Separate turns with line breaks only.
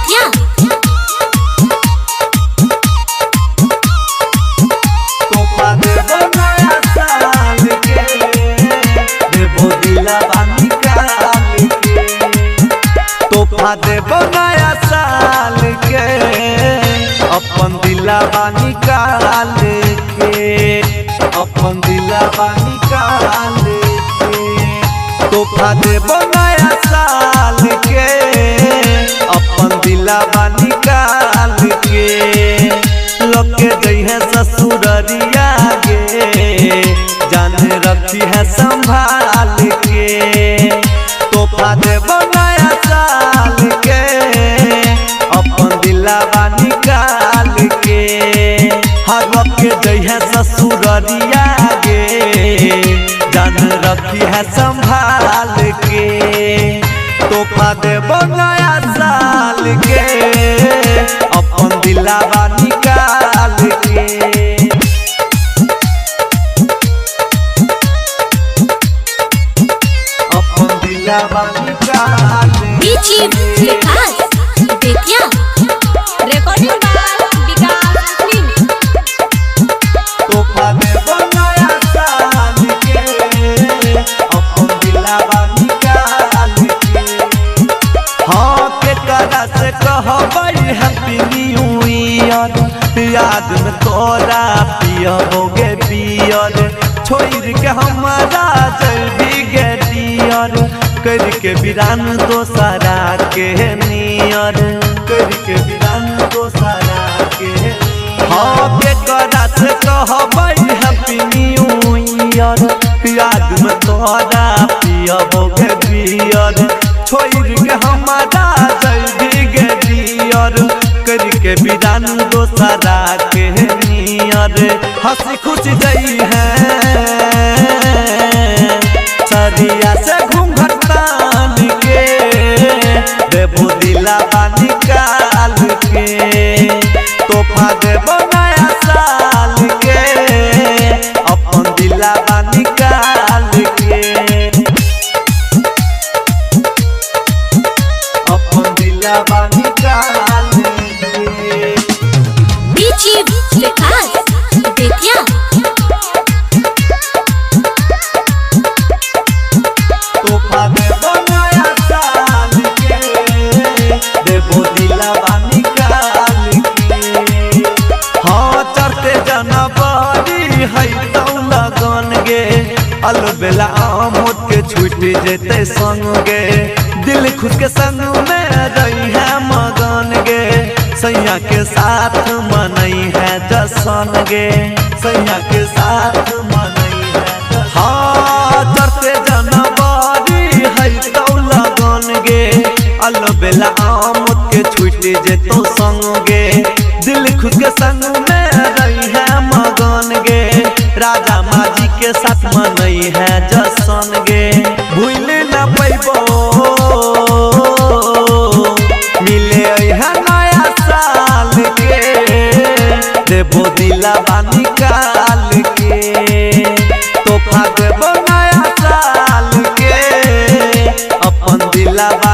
बेतिया।
तोहफा देबो नया साल के, देबो दिलवा निकाल के। तोहफा देबो नया साल के, अपन दिलवा निकाल के, अपन दिलवा निकाल के। तोहफा देबो नया साल के, अपन दिलवा निकाल के। लोके जइहे ससुररिया गे, जान रखी है संभाल के। तोहफा देबो नया साल के, अपन दिलवा निकाल के। हर लोके जइहे ससुररिया गे, जान रखी है संभाल के। तोहफा देबो नया साल के, अपन दिलवा निकाल के। अपन दिलवा निकाल के।
बीची Vikas Bettiah. Recording by Vikas film.
तोहफा देबो नया साल के, अपन दिलवा निकाल के। हाँ केकरा से कहबै हैप्पी न्यू ईयर, याद में तोरा पियबोगे बियर। छोड़ के हमारा जल्दी गे डियर, करके बिरान दोसरा के नियर, करके बिरान दोसरा के। हाँ केकरा से कहबै हैप्पी न्यू ईयर, याद में तोरा पियबोगे बियर। छोड़ के हमारा जल्दी गे डियर, करके बिरान दोसरा के नियर। हंसी खुश जई है सरिया से घूंघट तान के, देबो दिलवा निकाल के। तोहफा देबो नया साल के, अपन दिलवा निकाल के। अपन दिलवा निकाल के।
बीची विकास बेतिया।
तोहफा देबो नया साल के, देबो दिलवा निकाल के। हाँ चढ़ते जनवरी है तौ लगन गे, अलबेला आमोद के छूट जेते संग गे। दिल खुद के संग में रही है मगन गे, सैया के साथ मनई है जसन गे, सैया के साथ मनई है जसन। हाँ चढ़ते जनवरी है तौ लगन गे, अलबेला आमोद के छूट जेतो संग गे। दिल खुद के संग में रही है मगन गे, राजा माजी के साथ मनई है जसन गे। भूल न पैबो मिले है नया साल के, देबो दिलवा निकाल के। तोहफा देबो नया साल के, अपन दिलवा